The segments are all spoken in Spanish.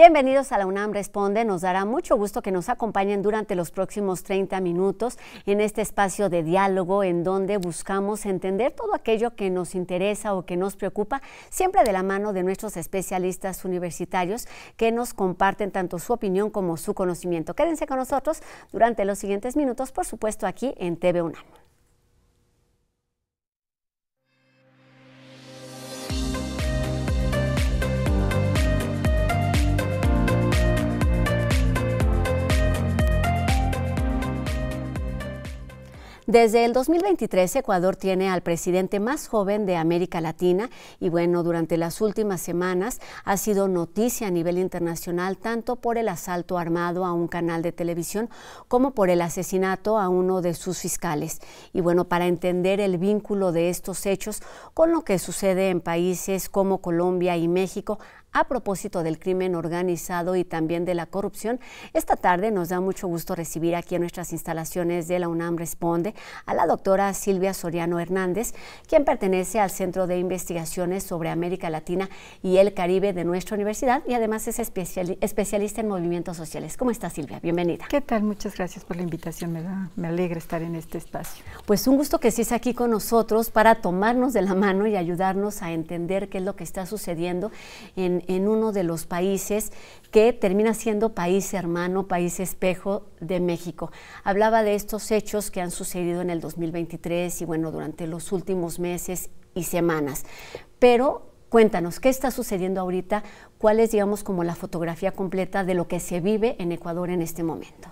Bienvenidos a la UNAM Responde. Nos dará mucho gusto que nos acompañen durante los próximos 30 minutos en este espacio de diálogo en donde buscamos entender todo aquello que nos interesa o que nos preocupa, siempre de la mano de nuestros especialistas universitarios que nos comparten tanto su opinión como su conocimiento. Quédense con nosotros durante los siguientes minutos, por supuesto, aquí en TV UNAM. Desde el 2023, Ecuador tiene al presidente más joven de América Latina y bueno, durante las últimas semanas ha sido noticia a nivel internacional tanto por el asalto armado a un canal de televisión como por el asesinato a uno de sus fiscales. Y bueno, para entender el vínculo de estos hechos con lo que sucede en países como Colombia y México, a propósito del crimen organizado y también de la corrupción, esta tarde nos da mucho gusto recibir aquí en nuestras instalaciones de la UNAM Responde a la doctora Silvia Soriano Hernández, quien pertenece al Centro de Investigaciones sobre América Latina y el Caribe de nuestra universidad y además es especialista en movimientos sociales. ¿Cómo está, Silvia? Bienvenida. ¿Qué tal? Muchas gracias por la invitación. Me alegra estar en este espacio. Pues un gusto que estés aquí con nosotros para tomarnos de la mano y ayudarnos a entender qué es lo que está sucediendo en uno de los países que termina siendo país hermano, país espejo de México. Hablaba de estos hechos que han sucedido en el 2023 y bueno, durante los últimos meses y semanas. Pero cuéntanos, ¿qué está sucediendo ahorita? ¿Cuál es, digamos, como la fotografía completa de lo que se vive en Ecuador en este momento?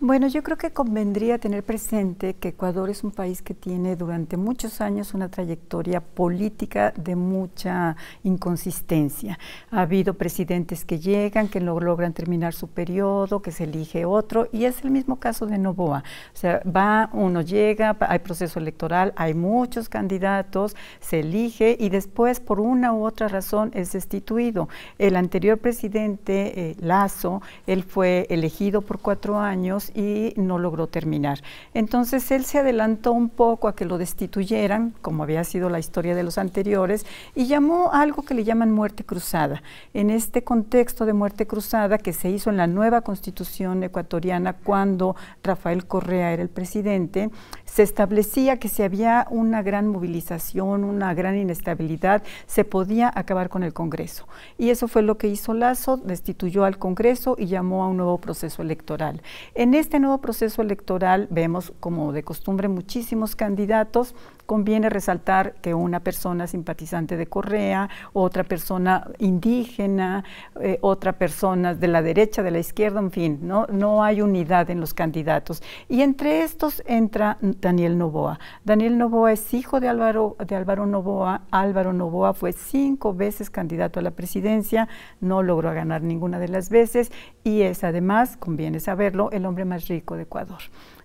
Bueno, yo creo que convendría tener presente que Ecuador es un país que tiene durante muchos años una trayectoria política de mucha inconsistencia. Ha habido presidentes que llegan, que no logran terminar su periodo, que se elige otro, y es el mismo caso de Noboa. O sea, uno llega, hay proceso electoral, hay muchos candidatos, se elige y después por una u otra razón es destituido. El anterior presidente, Lasso, él fue elegido por 4 años y no logró terminar. Entonces él se adelantó un poco a que lo destituyeran, como había sido la historia de los anteriores, y llamó a algo que le llaman muerte cruzada. En este contexto de muerte cruzada que se hizo en la nueva constitución ecuatoriana cuando Rafael Correa era el presidente, se establecía que si había una gran movilización, una gran inestabilidad, se podía acabar con el Congreso. Y eso fue lo que hizo Lasso, destituyó al Congreso y llamó a un nuevo proceso electoral. En este nuevo proceso electoral vemos, como de costumbre, muchísimos candidatos. Conviene resaltar que una persona simpatizante de Correa, otra persona indígena, otra persona de la derecha, de la izquierda, en fin, no hay unidad en los candidatos. Y entre estos entra Daniel Noboa. Daniel Noboa es hijo de Álvaro Noboa. Álvaro Noboa fue 5 veces candidato a la presidencia, no logró ganar ninguna de las veces y es además, conviene saberlo, el hombre más rico de Ecuador.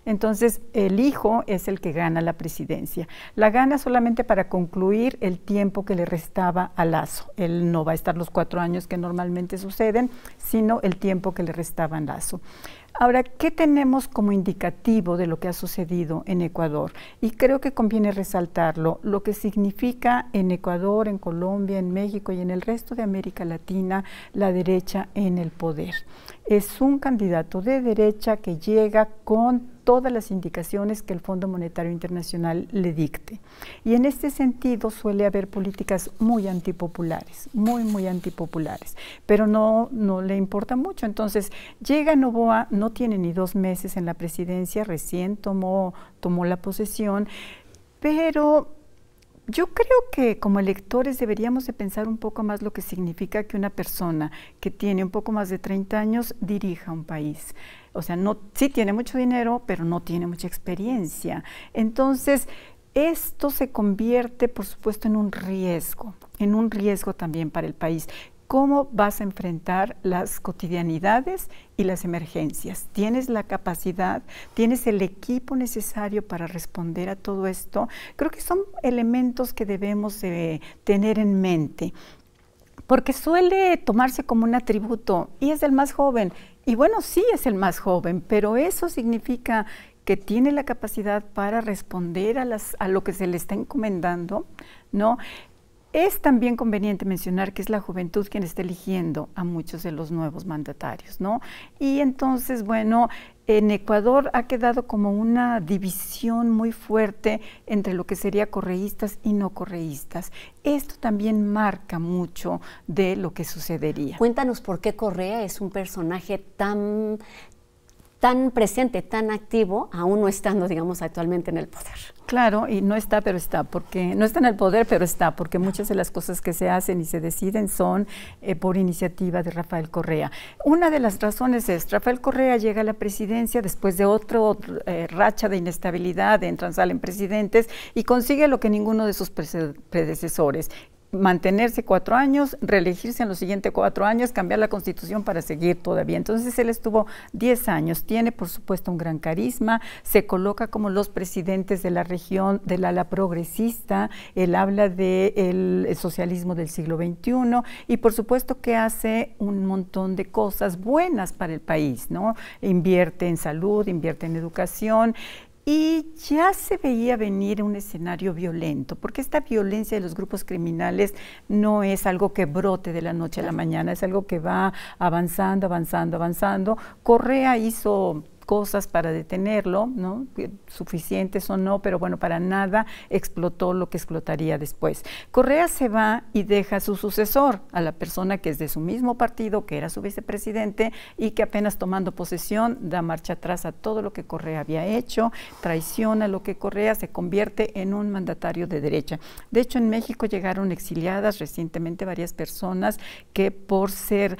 Entonces, el hijo es el que gana la presidencia. La gana solamente para concluir el tiempo que le restaba a Lasso. Él no va a estar los 4 años que normalmente suceden, sino el tiempo que le restaba a Lasso. Ahora, ¿qué tenemos como indicativo de lo que ha sucedido en Ecuador? Y creo que conviene resaltarlo, lo que significa en Ecuador, en Colombia, en México y en el resto de América Latina, la derecha en el poder. Es un candidato de derecha que llega con todas las indicaciones que el Fondo Monetario Internacional le dicte. Y en este sentido suele haber políticas muy antipopulares, muy antipopulares, pero no le importa mucho. Entonces llega Noboa, no tiene ni 2 meses en la presidencia, recién tomó la posesión, pero yo creo que como electores deberíamos de pensar un poco más lo que significa que una persona que tiene un poco más de 30 años dirija un país. O sea, sí tiene mucho dinero, pero no tiene mucha experiencia. Entonces, esto se convierte, por supuesto, en un riesgo también para el país. ¿Cómo vas a enfrentar las cotidianidades y las emergencias? ¿Tienes la capacidad? ¿Tienes el equipo necesario para responder a todo esto? Creo que son elementos que debemos de tener en mente, porque suele tomarse como un atributo y es el más joven. Y bueno, sí es el más joven, pero eso significa que tiene la capacidad para responder a lo que se le está encomendando, ¿no? Es también conveniente mencionar que es la juventud quien está eligiendo a muchos de los nuevos mandatarios, ¿no? Y entonces, bueno, en Ecuador ha quedado como una división muy fuerte entre lo que sería correístas y no correístas. Esto también marca mucho de lo que sucedería. Cuéntanos por qué Correa es un personaje tan presente, tan activo, aún no estando, digamos, actualmente en el poder. Claro, y no está, pero está, porque no está en el poder, pero está, porque muchas de las cosas que se hacen y se deciden son por iniciativa de Rafael Correa. Una de las razones es, Rafael Correa llega a la presidencia después de otra racha de inestabilidad, entran, salen presidentes, y consigue lo que ninguno de sus predecesores: mantenerse 4 años, reelegirse en los siguientes 4 años, cambiar la constitución para seguir todavía. Entonces él estuvo 10 años, tiene por supuesto un gran carisma, se coloca como los presidentes de la región del ala progresista, él habla del socialismo del siglo XXI y por supuesto que hace un montón de cosas buenas para el país, ¿no? Invierte en salud, invierte en educación. Y ya se veía venir un escenario violento, porque esta violencia de los grupos criminales no es algo que brote de la noche a la mañana, es algo que va avanzando, avanzando, avanzando. Correa hizo cosas para detenerlo, ¿no? Suficientes o no, pero bueno, para nada explotó lo que explotaría después. Correa se va y deja a su sucesor, a la persona que es de su mismo partido, que era su vicepresidente y que apenas tomando posesión da marcha atrás a todo lo que Correa había hecho, traiciona lo que Correa, se convierte en un mandatario de derecha. De hecho, en México llegaron exiliadas recientemente varias personas que por ser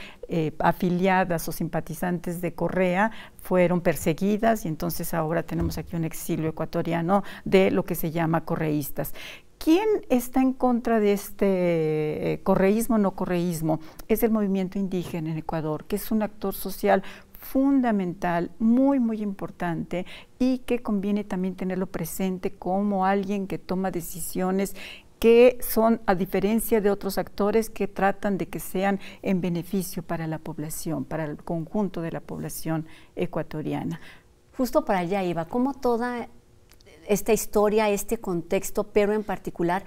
afiliadas o simpatizantes de Correa fueron perseguidas y entonces ahora tenemos aquí un exilio ecuatoriano de lo que se llama correístas. ¿Quién está en contra de este correísmo o no correísmo? Es el movimiento indígena en Ecuador, que es un actor social fundamental, muy, muy importante y que conviene también tenerlo presente como alguien que toma decisiones que son, a diferencia de otros actores, que tratan de que sean en beneficio para la población, para el conjunto de la población ecuatoriana. Justo para allá iba, como toda esta historia, este contexto, pero en particular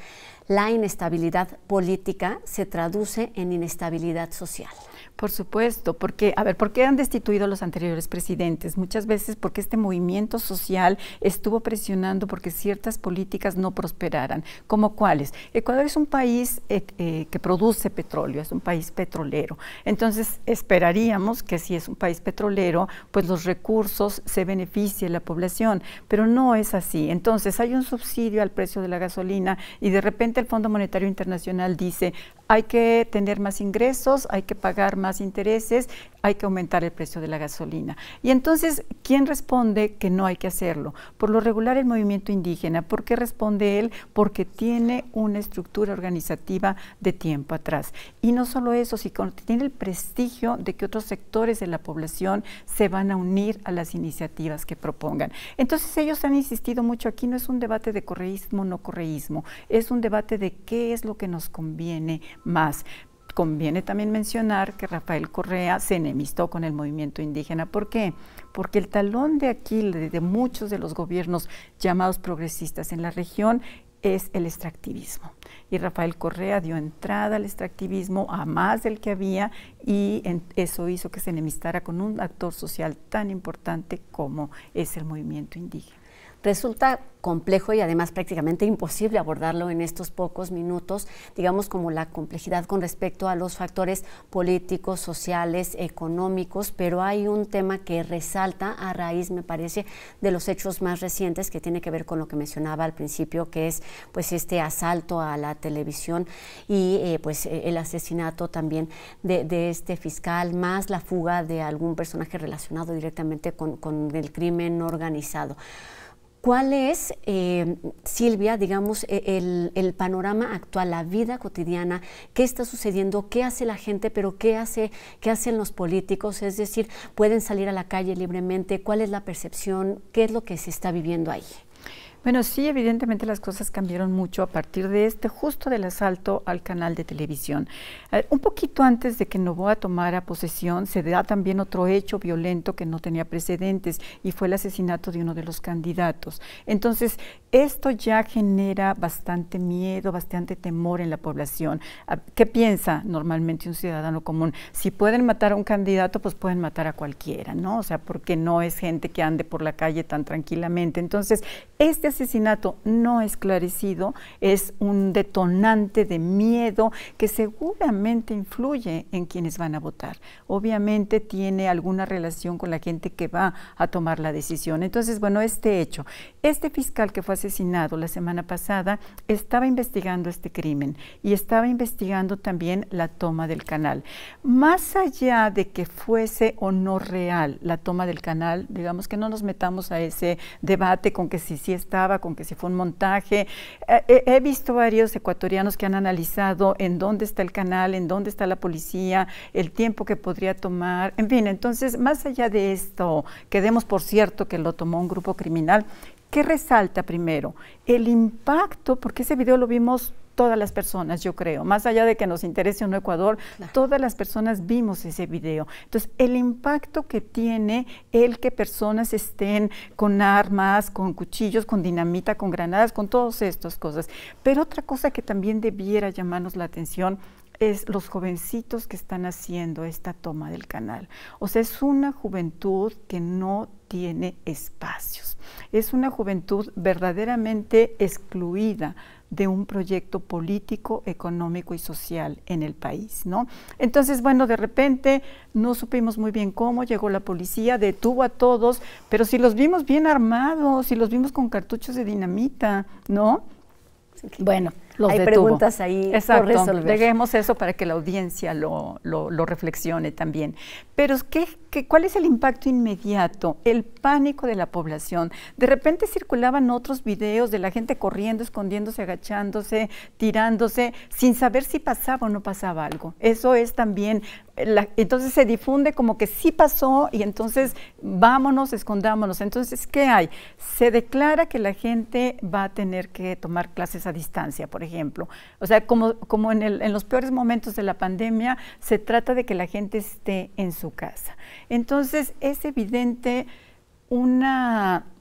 la inestabilidad política se traduce en inestabilidad social. Por supuesto, porque, a ver, ¿por qué han destituido a los anteriores presidentes? Muchas veces porque este movimiento social estuvo presionando porque ciertas políticas no prosperaran. ¿Como cuáles? Ecuador es un país que produce petróleo, es un país petrolero. Entonces, esperaríamos que si es un país petrolero, pues los recursos se beneficien la población, pero no es así. Entonces, hay un subsidio al precio de la gasolina y de repente el Fondo Monetario Internacional dice: hay que tener más ingresos, hay que pagar más intereses, hay que aumentar el precio de la gasolina. Y entonces, ¿quién responde que no hay que hacerlo? Por lo regular, el movimiento indígena. ¿Por qué responde él? Porque tiene una estructura organizativa de tiempo atrás. Y no solo eso, sino que tiene el prestigio de que otros sectores de la población se van a unir a las iniciativas que propongan. Entonces, ellos han insistido mucho, aquí no es un debate de correísmo o no correísmo, es un debate de qué es lo que nos conviene más. Conviene también mencionar que Rafael Correa se enemistó con el movimiento indígena. ¿Por qué? Porque el talón de Aquiles de muchos de los gobiernos llamados progresistas en la región es el extractivismo. Y Rafael Correa dio entrada al extractivismo a más del que había y eso hizo que se enemistara con un actor social tan importante como es el movimiento indígena. Resulta complejo y además prácticamente imposible abordarlo en estos pocos minutos, digamos, como la complejidad con respecto a los factores políticos, sociales, económicos, pero hay un tema que resalta a raíz, me parece, de los hechos más recientes, que tiene que ver con lo que mencionaba al principio, que es pues este asalto a la televisión y pues el asesinato también de este fiscal, más la fuga de algún personaje relacionado directamente con el crimen organizado. ¿Cuál es, Silvia, digamos, el panorama actual, la vida cotidiana? ¿Qué está sucediendo? ¿Qué hace la gente? ¿Pero qué hacen los políticos? Es decir, ¿pueden salir a la calle libremente? ¿Cuál es la percepción? ¿Qué es lo que se está viviendo ahí? Bueno, sí, evidentemente las cosas cambiaron mucho a partir de justo del asalto al canal de televisión. Un poquito antes de que Noboa tomara posesión, se da también otro hecho violento que no tenía precedentes y fue el asesinato de uno de los candidatos. Entonces, esto ya genera bastante miedo, bastante temor en la población. ¿Qué piensa normalmente un ciudadano común? Si pueden matar a un candidato, pues pueden matar a cualquiera, ¿no? O sea, porque no es gente que ande por la calle tan tranquilamente. Entonces, este asesinato no esclarecido es un detonante de miedo que seguramente influye en quienes van a votar. Obviamente tiene alguna relación con la gente que va a tomar la decisión. Entonces, bueno, este hecho, este fiscal que fue asesinado la semana pasada estaba investigando este crimen y estaba investigando también la toma del canal. Más allá de que fuese o no real la toma del canal, digamos que no nos metamos a ese debate con que sí estaba, con que si fue un montaje. He visto varios ecuatorianos que han analizado en dónde está el canal, en dónde está la policía, el tiempo que podría tomar, en fin. Entonces, más allá de esto, que demos por cierto que lo tomó un grupo criminal, ¿qué resalta primero? El impacto, porque ese video lo vimos todas las personas, yo creo, más allá de que nos interese o no Ecuador, claro, todas las personas vimos ese video. Entonces, el impacto que tiene el que personas estén con armas, con cuchillos, con dinamita, con granadas, con todas estas cosas. Pero otra cosa que también debiera llamarnos la atención es los jovencitos que están haciendo esta toma del canal. O sea, es una juventud que no tiene espacios. Es una juventud verdaderamente excluida de un proyecto político, económico y social en el país, ¿no? Entonces, bueno, de repente no supimos muy bien cómo, llegó la policía, detuvo a todos, pero si los vimos bien armados, si los vimos con cartuchos de dinamita, ¿no? Bueno, los detuvo. Preguntas ahí por resolver. Dejemos eso para que la audiencia lo reflexione también. Pero ¿cuál es el impacto inmediato? El pánico de la población. De repente circulaban otros videos de la gente corriendo, escondiéndose, agachándose, tirándose, sin saber si pasaba o no pasaba algo. Eso es también, entonces se difunde como que sí pasó y entonces vámonos, escondámonos. Entonces, ¿qué hay? Se declara que la gente va a tener que tomar clases a distancia, por ejemplo. O sea, como en los peores momentos de la pandemia, se trata de que la gente esté en su casa. Entonces, es evidente un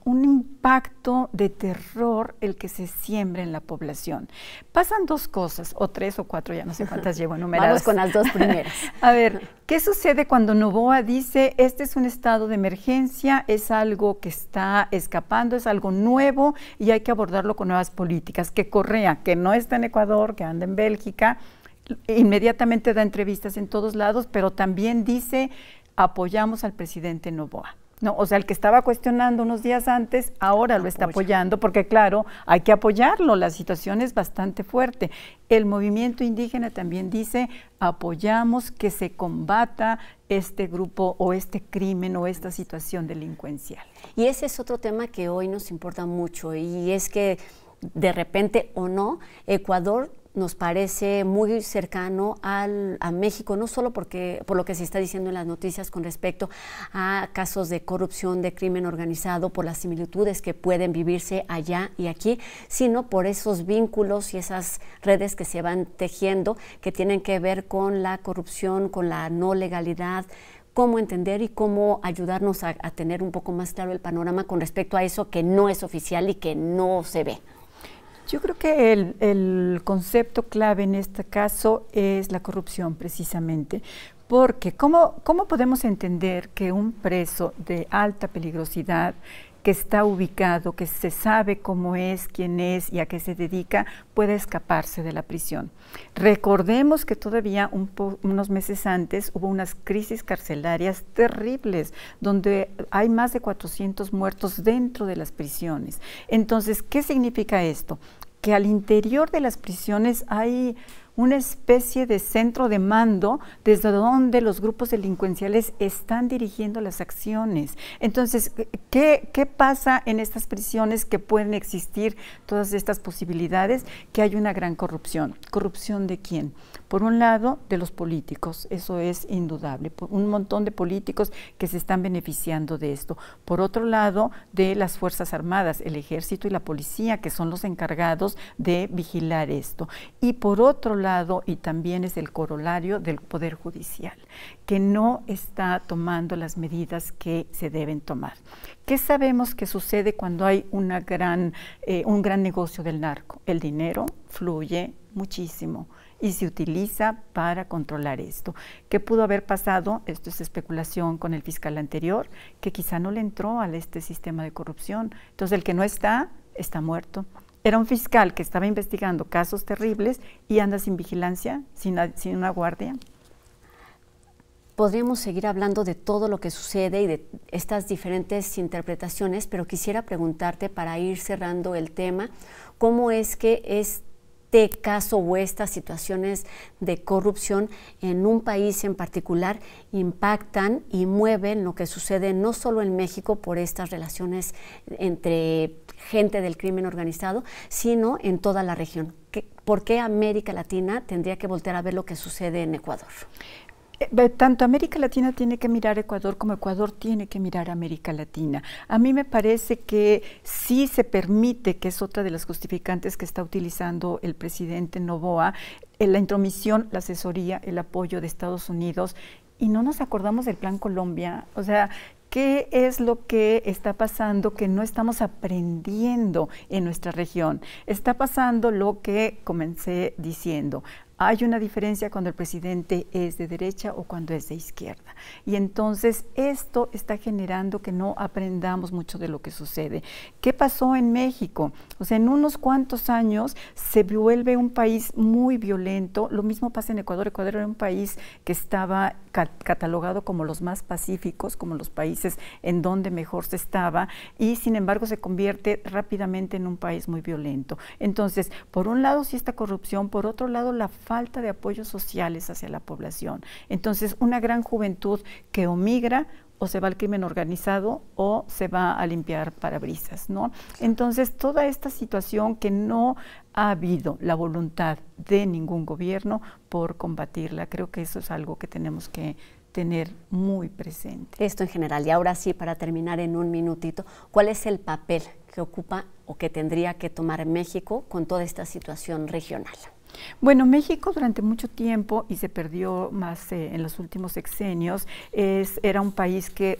impacto de terror el que se siembra en la población. Pasan dos cosas, o tres o cuatro, ya no sé cuántas llevo enumeradas. Vamos con las dos primeras. A ver, ¿qué sucede cuando Noboa dice, este es un estado de emergencia, es algo que está escapando, es algo nuevo y hay que abordarlo con nuevas políticas? Que Correa, que no está en Ecuador, que anda en Bélgica, inmediatamente da entrevistas en todos lados, pero también dice, apoyamos al presidente Noboa. No, o sea, el que estaba cuestionando unos días antes, ahora lo está apoyando, porque claro, hay que apoyarlo, la situación es bastante fuerte. El movimiento indígena también dice, apoyamos que se combata este grupo o este crimen o esta situación delincuencial. Y ese es otro tema que hoy nos importa mucho, y es que de repente o no, Ecuador nos parece muy cercano a México, no solo por lo que se está diciendo en las noticias con respecto a casos de corrupción, de crimen organizado, por las similitudes que pueden vivirse allá y aquí, sino por esos vínculos y esas redes que se van tejiendo, que tienen que ver con la corrupción, con la no legalidad, cómo entender y cómo ayudarnos a tener un poco más claro el panorama con respecto a eso que no es oficial y que no se ve. Yo creo que el concepto clave en este caso es la corrupción, precisamente, porque ¿cómo podemos entender que un preso de alta peligrosidad, que está ubicado, que se sabe cómo es, quién es y a qué se dedica, puede escaparse de la prisión? Recordemos que todavía unos meses antes hubo unas crisis carcelarias terribles, donde hay más de 400 muertos dentro de las prisiones. Entonces, ¿qué significa esto? Que al interior de las prisiones hay una especie de centro de mando desde donde los grupos delincuenciales están dirigiendo las acciones. Entonces, ¿qué pasa en estas prisiones que pueden existir todas estas posibilidades? Que hay una gran corrupción. ¿Corrupción de quién? Por un lado, de los políticos, eso es indudable, un montón de políticos que se están beneficiando de esto. Por otro lado, de las Fuerzas Armadas, el Ejército y la Policía, que son los encargados de vigilar esto. Y por otro lado, y también es el corolario del Poder Judicial, que no está tomando las medidas que se deben tomar. ¿Qué sabemos que sucede cuando hay un gran negocio del narco? El dinero fluye muchísimo y se utiliza para controlar esto. ¿Qué pudo haber pasado? Esto es especulación con el fiscal anterior, que quizá no le entró a este sistema de corrupción. Entonces, el que no está muerto. Era un fiscal que estaba investigando casos terribles y anda sin vigilancia, sin una guardia. Podríamos seguir hablando de todo lo que sucede y de estas diferentes interpretaciones, pero quisiera preguntarte, para ir cerrando el tema, ¿cómo es que este caso o estas situaciones de corrupción en un país en particular impactan y mueven lo que sucede no solo en México por estas relaciones entre gente del crimen organizado, sino en toda la región? ¿Por qué América Latina tendría que voltear a ver lo que sucede en Ecuador? Tanto América Latina tiene que mirar a Ecuador como Ecuador tiene que mirar a América Latina. A mí me parece que sí se permite, que es otra de las justificantes que está utilizando el presidente Noboa, la intromisión, la asesoría, el apoyo de Estados Unidos, y no nos acordamos del Plan Colombia. O sea, ¿qué es lo que está pasando que no estamos aprendiendo en nuestra región? Está pasando lo que comencé diciendo. Hay una diferencia cuando el presidente es de derecha o cuando es de izquierda. Y entonces esto está generando que no aprendamos mucho de lo que sucede. ¿Qué pasó en México? O sea, en unos cuantos años se vuelve un país muy violento. Lo mismo pasa en Ecuador. Ecuador era un país que estaba catalogado como los más pacíficos, como los países en donde mejor se estaba, y sin embargo se convierte rápidamente en un país muy violento. Entonces, por un lado sí esta corrupción, por otro lado la falta de apoyos sociales hacia la población. Entonces, una gran juventud que o migra o se va al crimen organizado o se va a limpiar parabrisas, ¿no? Entonces, toda esta situación que no ha habido la voluntad de ningún gobierno por combatirla, creo que eso es algo que tenemos que tener muy presente. Esto en general. Y ahora sí, para terminar en un minutito, ¿cuál es el papel que ocupa o que tendría que tomar México con toda esta situación regional? Bueno, México durante mucho tiempo, y se perdió más en los últimos sexenios, era un país que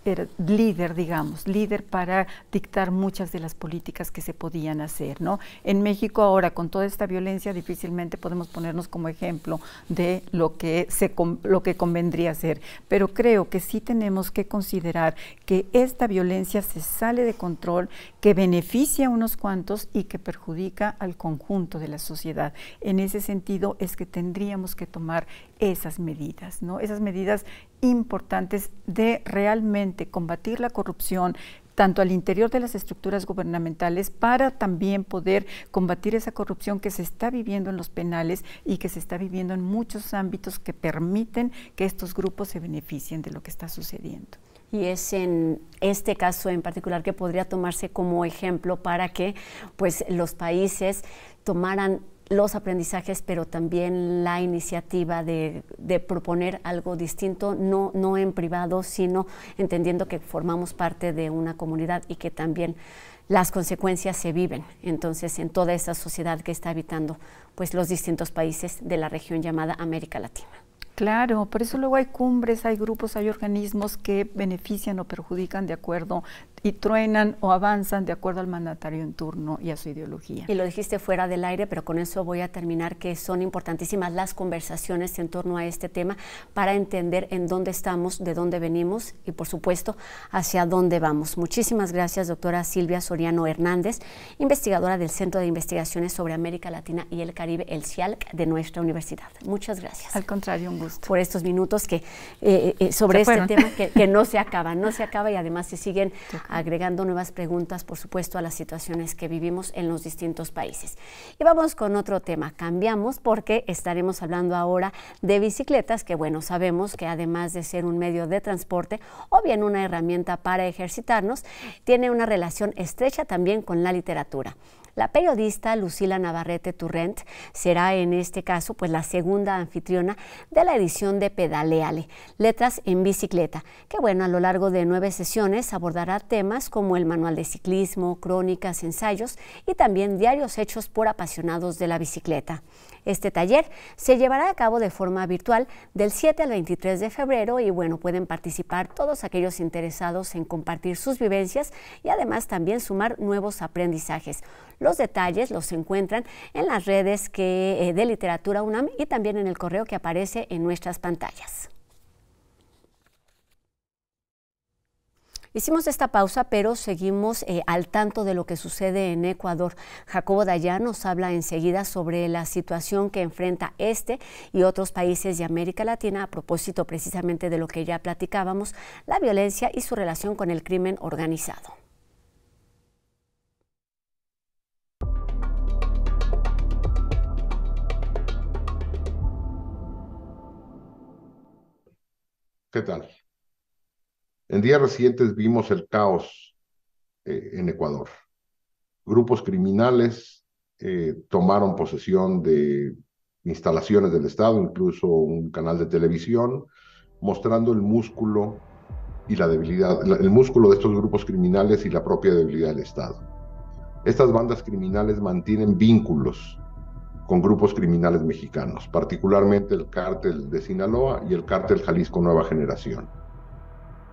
era líder, digamos, líder para dictar muchas de las políticas que se podían hacer, ¿no? En México ahora, con toda esta violencia, difícilmente podemos ponernos como ejemplo de lo que convendría hacer, pero creo que sí tenemos que considerar que esta violencia se sale de control, que beneficia a unos cuantos y que perjudica al conjunto de la sociedad. En ese sentido es que tendríamos que tomar esas medidas, ¿no? Esas medidas importantes de realmente combatir la corrupción, tanto al interior de las estructuras gubernamentales, para también poder combatir esa corrupción que se está viviendo en los penales y que se está viviendo en muchos ámbitos que permiten que estos grupos se beneficien de lo que está sucediendo. Y es en este caso en particular que podría tomarse como ejemplo para que pues los países tomaran los aprendizajes, pero también la iniciativa de proponer algo distinto, no en privado, sino entendiendo que formamos parte de una comunidad y que también las consecuencias se viven, entonces, en toda esa sociedad que está habitando pues los distintos países de la región llamada América Latina. Claro, por eso luego hay cumbres, hay grupos, hay organismos que benefician o perjudican de acuerdo y truenan o avanzan de acuerdo al mandatario en turno y a su ideología. Y lo dijiste fuera del aire, pero con eso voy a terminar, que son importantísimas las conversaciones en torno a este tema para entender en dónde estamos, de dónde venimos y, por supuesto, hacia dónde vamos. Muchísimas gracias, doctora Silvia Soriano Hernández, investigadora del Centro de Investigaciones sobre América Latina y el Caribe, el CIALC, de nuestra universidad. Muchas gracias. Al contrario, un gusto. Por estos minutos que sobre este tema que no se acaba y además se siguen agregando nuevas preguntas, por supuesto, a las situaciones que vivimos en los distintos países. Y vamos con otro tema. Cambiamos porque estaremos hablando ahora de bicicletas, que bueno, sabemos que además de ser un medio de transporte o bien una herramienta para ejercitarnos, tiene una relación estrecha también con la literatura. La periodista Lucila Navarrete Turrent será en este caso pues la segunda anfitriona de la edición de Pedaléale, Letras en Bicicleta, que bueno, a lo largo de 9 sesiones abordará temas como el manual de ciclismo, crónicas, ensayos y también diarios hechos por apasionados de la bicicleta. Este taller se llevará a cabo de forma virtual del 7 al 23 de febrero y bueno, pueden participar todos aquellos interesados en compartir sus vivencias y además también sumar nuevos aprendizajes. Los detalles los encuentran en las redes de Literatura UNAM y también en el correo que aparece en nuestras pantallas. Hicimos esta pausa, pero seguimos al tanto de lo que sucede en Ecuador. Jacobo Dayan nos habla enseguida sobre la situación que enfrenta este y otros países de América Latina a propósito precisamente de lo que ya platicábamos, la violencia y su relación con el crimen organizado. ¿Qué tal? En días recientes vimos el caos en Ecuador. Grupos criminales tomaron posesión de instalaciones del Estado, incluso un canal de televisión, mostrando el músculo y la debilidad, el músculo de estos grupos criminales y la propia debilidad del Estado. Estas bandas criminales mantienen vínculos con grupos criminales mexicanos, particularmente el cártel de Sinaloa y el cártel Jalisco Nueva Generación.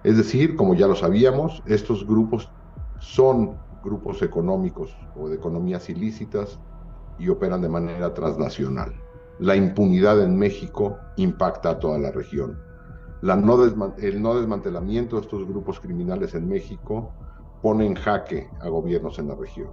Es decir, como ya lo sabíamos, estos grupos son grupos económicos o de economías ilícitas y operan de manera transnacional. La impunidad en México impacta a toda la región. El no desmantelamiento de estos grupos criminales en México pone en jaque a gobiernos en la región.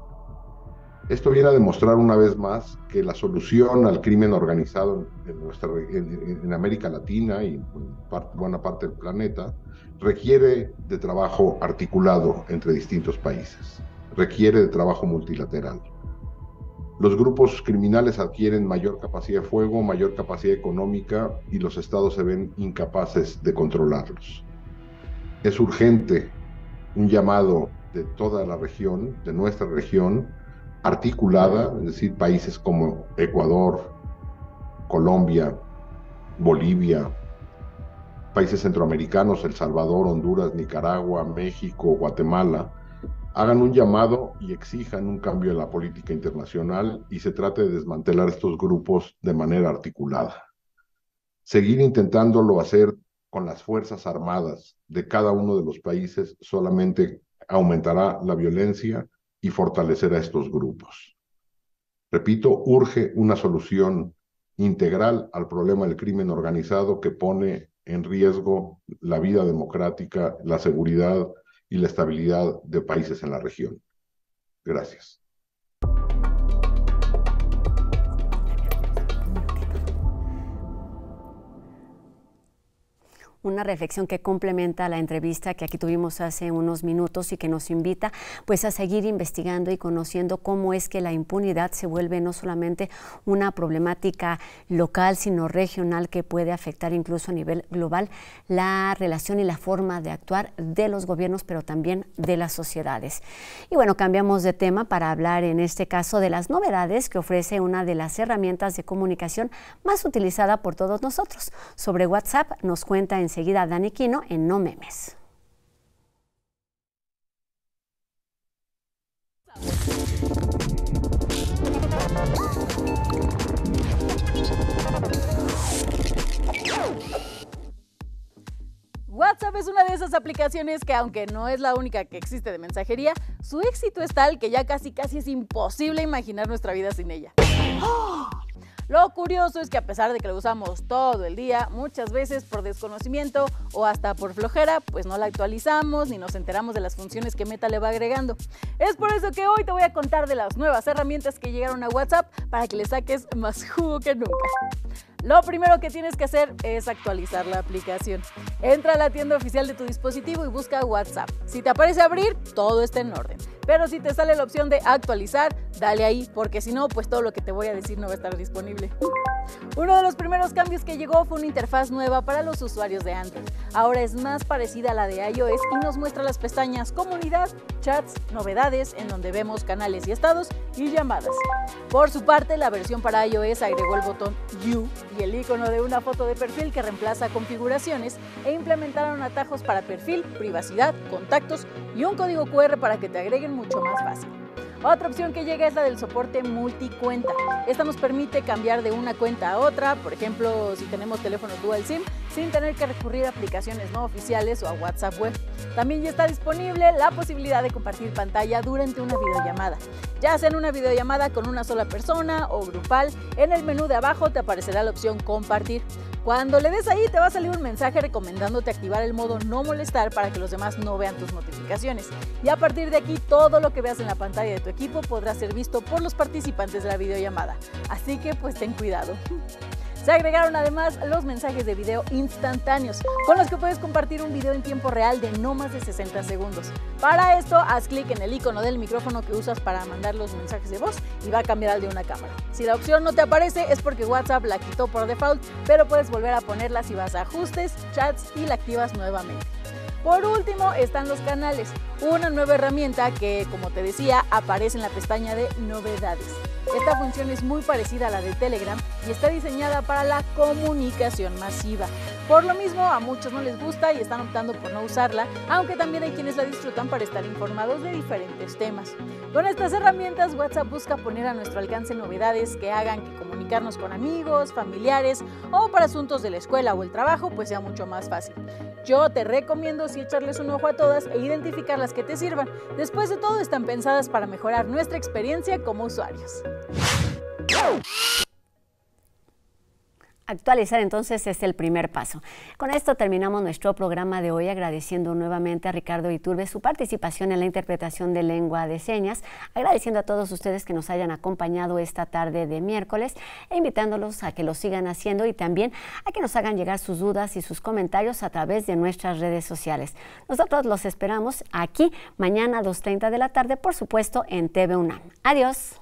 Esto viene a demostrar una vez más que la solución al crimen organizado en América Latina y en buena parte del planeta requiere de trabajo articulado entre distintos países, requiere de trabajo multilateral. Los grupos criminales adquieren mayor capacidad de fuego, mayor capacidad económica y los estados se ven incapaces de controlarlos. Es urgente un llamado de toda la región, de nuestra región, articulada, es decir, países como Ecuador, Colombia, Bolivia, países centroamericanos, El Salvador, Honduras, Nicaragua, México, Guatemala, hagan un llamado y exijan un cambio en la política internacional y se trate de desmantelar estos grupos de manera articulada. Seguir intentándolo hacer con las fuerzas armadas de cada uno de los países solamente aumentará la violencia y fortalecer a estos grupos. Repito, urge una solución integral al problema del crimen organizado que pone en riesgo la vida democrática, la seguridad y la estabilidad de países en la región. Gracias. Una reflexión que complementa la entrevista que aquí tuvimos hace unos minutos y que nos invita pues a seguir investigando y conociendo cómo es que la impunidad se vuelve no solamente una problemática local, sino regional que puede afectar incluso a nivel global la relación y la forma de actuar de los gobiernos, pero también de las sociedades. Y bueno, cambiamos de tema para hablar en este caso de las novedades que ofrece una de las herramientas de comunicación más utilizada por todos nosotros. Sobre WhatsApp nos cuenta enseguida Dani Quino en No Memes. WhatsApp es una de esas aplicaciones que, aunque no es la única que existe de mensajería, su éxito es tal que ya casi es imposible imaginar nuestra vida sin ella. ¡Oh! Lo curioso es que a pesar de que la usamos todo el día, muchas veces por desconocimiento o hasta por flojera, pues no la actualizamos ni nos enteramos de las funciones que Meta le va agregando. Es por eso que hoy te voy a contar de las nuevas herramientas que llegaron a WhatsApp para que le saques más jugo que nunca. Lo primero que tienes que hacer es actualizar la aplicación. Entra a la tienda oficial de tu dispositivo y busca WhatsApp. Si te aparece abrir, todo está en orden. Pero si te sale la opción de actualizar, dale ahí, porque si no, pues todo lo que te voy a decir no va a estar disponible. Uno de los primeros cambios que llegó fue una interfaz nueva para los usuarios de Android. Ahora es más parecida a la de iOS y nos muestra las pestañas Comunidad, Chats, Novedades, en donde vemos canales y estados, y llamadas. Por su parte, la versión para iOS agregó el botón You y el icono de una foto de perfil que reemplaza configuraciones, e implementaron atajos para perfil, privacidad, contactos y un código QR para que te agreguen mucho más fácil. Otra opción que llega es la del soporte multicuenta. Esta nos permite cambiar de una cuenta a otra, por ejemplo, si tenemos teléfono dual SIM, sin tener que recurrir a aplicaciones no oficiales o a WhatsApp web. También ya está disponible la posibilidad de compartir pantalla durante una videollamada. Ya sea en una videollamada con una sola persona o grupal, en el menú de abajo te aparecerá la opción compartir. Cuando le des ahí te va a salir un mensaje recomendándote activar el modo no molestar para que los demás no vean tus notificaciones. Y a partir de aquí todo lo que veas en la pantalla de tu equipo podrá ser visto por los participantes de la videollamada. Así que pues ten cuidado. Se agregaron además los mensajes de video instantáneos, con los que puedes compartir un video en tiempo real de no más de 60 segundos. Para esto, haz clic en el icono del micrófono que usas para mandar los mensajes de voz y va a cambiar al de una cámara. Si la opción no te aparece es porque WhatsApp la quitó por default, pero puedes volver a ponerla si vas a ajustes, chats y la activas nuevamente. Por último están los canales, una nueva herramienta que, como te decía, aparece en la pestaña de Novedades. Esta función es muy parecida a la de Telegram y está diseñada para la comunicación masiva. Por lo mismo, a muchos no les gusta y están optando por no usarla, aunque también hay quienes la disfrutan para estar informados de diferentes temas. Con estas herramientas, WhatsApp busca poner a nuestro alcance novedades que hagan que comunicarnos con amigos, familiares o para asuntos de la escuela o el trabajo pues sea mucho más fácil. Yo te recomiendo sí echarles un ojo a todas e identificar las que te sirvan. Después de todo, están pensadas para mejorar nuestra experiencia como usuarios. Actualizar entonces es el primer paso. Con esto terminamos nuestro programa de hoy, agradeciendo nuevamente a Ricardo Iturbe su participación en la interpretación de lengua de señas, agradeciendo a todos ustedes que nos hayan acompañado esta tarde de miércoles e invitándolos a que lo sigan haciendo y también a que nos hagan llegar sus dudas y sus comentarios a través de nuestras redes sociales. Nosotros los esperamos aquí mañana a 2:30 de la tarde, por supuesto, en TV UNAM. Adiós.